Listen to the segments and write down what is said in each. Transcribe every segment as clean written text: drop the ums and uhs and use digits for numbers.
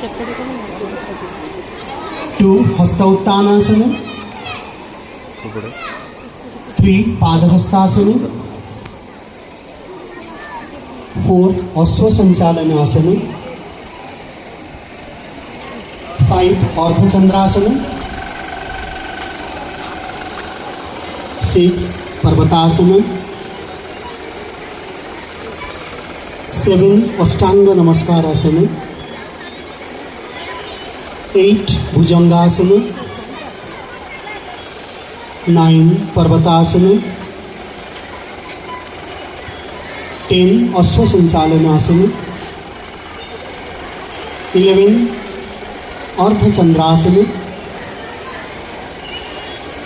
2 हस्त उत्तानासन, 3 पादहस्तासन, 4 अश्व संचालन आसन, 5 अर्धचंद्रासन, 6 पर्वतासन, 7 अष्टांग नमस्कार आसन, 8 भुजंगासन, 9 पर्वतासन, 10 अश्व संचालन आसन, 11 अर्धचंद्रासन,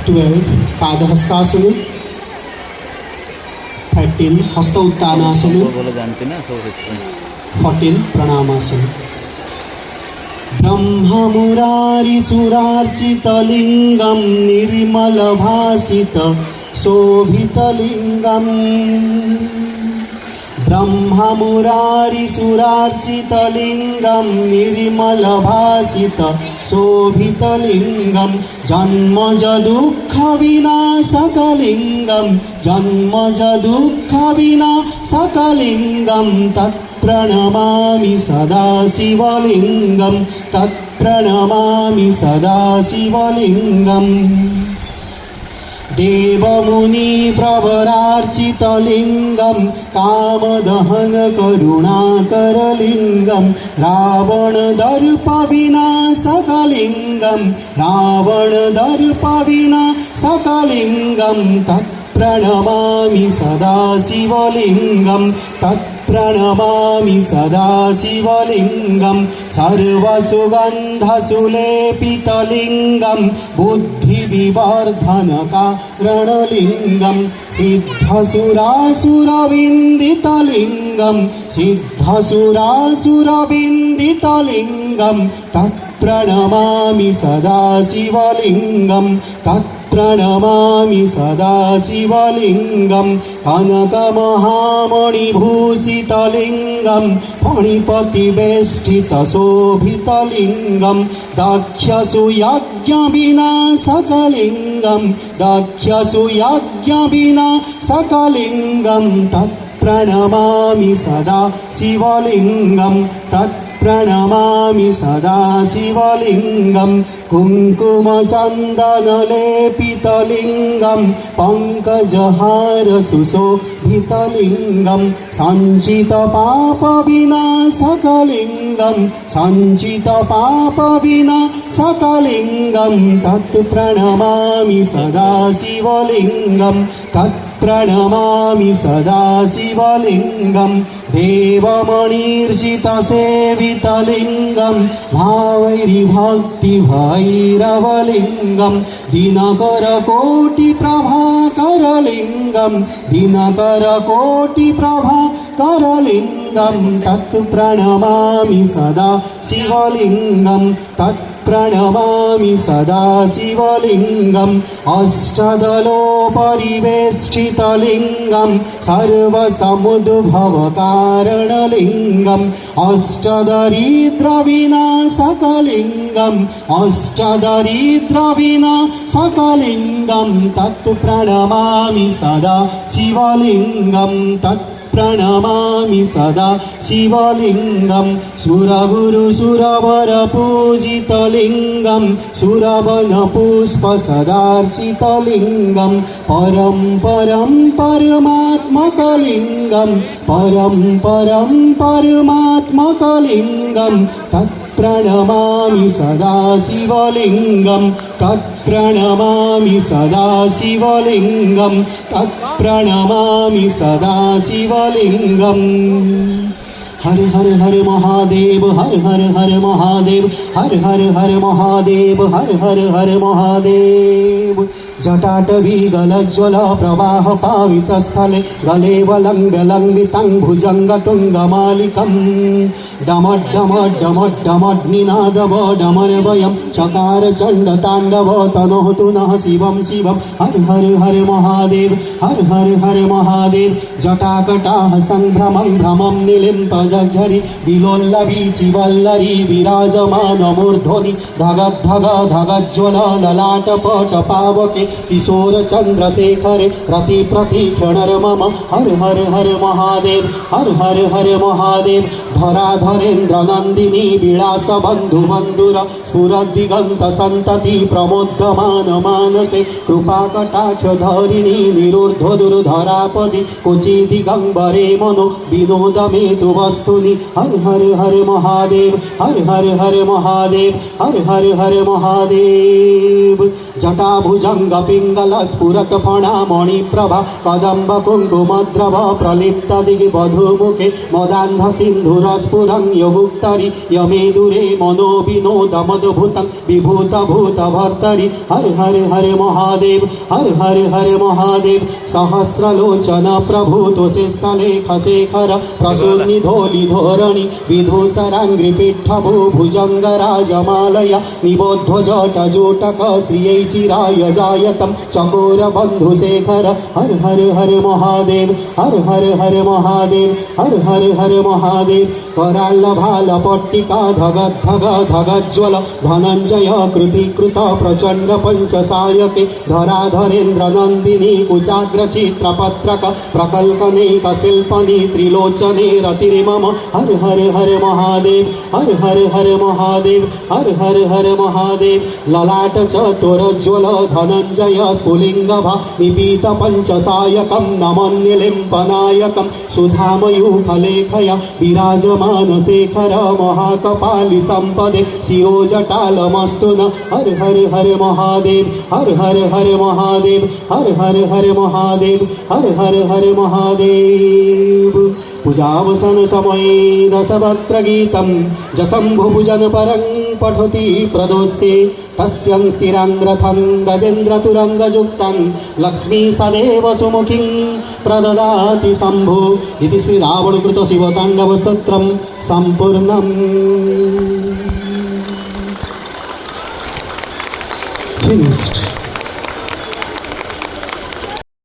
12 पादहस्तासन, 13 हस्त उत्तानासन, 14 प्रणामासन। ब्रह्ममुरारिसुरार्चितलिङ्गं निर्मलभासित शोभितलिङ्गम्, ब्रह्ममुरारिसुरार्चितलिङ्गं निर्मलभासित शोभितलिङ्गं, जन्मजदुःखविनाशकलिङ्गं, जन्मजदुःखविनाशकलिङ्गं, तत्प्रणमामि सदा शिवलिङ्गं, तत्प्रणमामि सदा शिवलिङ्गम्। देवमुनिप्रवरार्चितलिङ्गं कामदहनकरुणाकरलिङ्गं, रावणदर्पविनाशकलिङ्गं, रावणदर्पविनाशकलिङ्गं, तत्प्रणमामि सदा शिवलिङ्गं, तत्प्रणमामि सदा शिवलिङ्गं। सर्वसुगन्धसुलेपितलिङ्गं बुद्धिविवर्धनकारणलिङ्गं, सिद्धसुरासुरविन्दितलिङ्गं, सिद्धसुरासुरविन्दितलिङ्गं, तत्प्रणमामि सदा शिवलिङ्गं, तत्प्रणमामि सदा शिवलिङ्गं। कनकमहामणिभूषितलिङ्गं फणिपतिवेष्टितशोभितलिङ्गं, दक्षसूयज्ञविनाशकलिङ्गं, दक्षसूयज्ञविनाशकलिङ्गं, तत्प्रणमामि सदा शिवलिङ्गं, तत्प्रणमामि सदा शिवलिङ्गं। कुङ्कुमचन्दनलेपितलिङ्गं पङ्कजहारसुशोभितलिङ्गं, सञ्चितपापविनाशकलिङ्गं, सञ्चितपापविनाशकलिङ्गं, तत्प्रणमामि सदा शिवलिङ्गं, तत्प्रणमामि सदा शिवलिङ्गं। देवमणिर्जितसेवितलिङ्गं भावैर्भक्तिभैरवलिङ्गं, दिनकरकोटिप्रभाकरलिङ्गं, दिनकरकोटिप्रभाकरलिङ्गं, तत्प्रणमामि सदा शिवलिङ्गं, तत्प्रणमामि सदा शिवलिङ्गं। अष्टदलोपरिवेष्टितलिङ्गं सर्वसमुद्भवकारणलिङ्गं, अष्टदरिद्रविनाशकलिङ्गं, अष्टदरिद्रविनाशकलिङ्गं, तत्प्रणमामि सदा शिवलिङ्गं, तत्प्रणमामि सदा शिवलिङ्गं। सुरगुरुसुरवरपूजितलिङ्गं सुरवनपुष्पसदार्चितलिङ्गं, परं परं परमात्मकलिङ्गं, परं परं परमात्मकलिङ्गं, तत्प्रणमामि सदा शिवलिङ्गं, तत्प्रणमामि सदा शिवलिङ्गं, तत्प्रणमामि सदा शिवलिङ्गम्। हर हर हर महादेव, हर हर हर महादेव, हर हर हर महादेव, हर हर हर महादेव। जटाटवी गलज्ज्वल प्रवाह पावितस्थले गले वलङ्गलङ्गितं भुजङ्गतुङ्गमालिकं, डमड्डमड्डमड्डमड्निनादव डमरवयं चकार चण्डताण्डव तनोतु नः शिवं शिवं। हर हर हर महादेव, हर हर हर महादेव। जटाकटाः संभ्रमं भ्रमं निलिम्प ঝরঝরি বিলোল্লাভি চিবল্লরি বিরাজমান মূর্ধনি ধগৎ ধগ ধগজ্জ্বল ললাট পট পাবকে কিশোর চন্দ্রশেখরে রতি প্রতিক্ষণর মম হর হর হর মহাদেব হর হর হর মহাদেব ধরাধরেন্দ্র নন্দিনী বিলাস বন্ধু বন্ধুর স্ফুরদ্দিগন্ত সন্ততি প্রমোদ্যমান মানসে কৃপা কটাক্ষ ধরিণী নিরূর্ধ্ব দুর্ধরাপদি কুচি দিগম্বরে মনো বিনোদ মেতু বস্তুনি হর হর হর মহাদেব হর হর হর মহাদেব হর হর হর মহাদেব জটা ভুজঙ্গ পিঙ্গল স্ফুরত ফণা মণিপ্রভা কদম্ব কুঙ্কুমদ্রব প্রলিপ্ত দিগি বধূমুখে মদান্ধ সিন্ধুর স্ফুরং যোগুক্তরি যমে দূরে মনো বিনোদ মদভূতং বিভূত ভূত ভর্তরি হর হর হর মহাদেব হর হর হর মহাদেব সহস্রলোচন প্রভু তোষে সলেখ শেখর প্রসূন্নি ধোলি ধোরণি বিধূসরাঙ্ঘ্রি পিঠভূ ভুজঙ্গ রাজমালয় নিবদ্ধ জট জোটক শ্রিयै চিরায় জায়তম চकोर বন্ধু শেখর হর হর হর মহাদেব হর হর হর মহাদেব হর হর হর মহাদেব कराल भाल पट्टिका धगत धग धगज्ज्वल धनञ्जय कृतीकृत प्रचण्ड पञ्चसायके धराधरेन्द्र नन्दिनी कुचाग्र चित्रपत्रक प्रकल्पनेक शिल्पनि त्रिलोचने रतिर्मम हर हर हर महादेव हर हर हर महादेव हर हर हर महादेव ललाट चतुरज्ज्वल धनञ्जय स्फुलिङ्गभा निपीत पञ्चसायकं नमन्यलिम्पनायकं सुधामयूखलेखया विराजमान शेखर महाकपाली संपदे शिरोजटालमस्तु न हर हर हर महादेव हर हर हर महादेव हर हर हर महादेव हर हर हर महादेव पूजावसन समये दशवक्त्र गीतं जशम्भुभुजन परं पठति प्रदोस्ते तस्यं स्थिराङ्ग्रथं गजेन्द्रतुरङ्गयुक्तं लक्ष्मी सदेव सुमुखीं प्रददाति शम्भु इति श्री रावणकृत शिवताण्डवस्तोत्रं सम्पूर्णम् फिनिश्ड।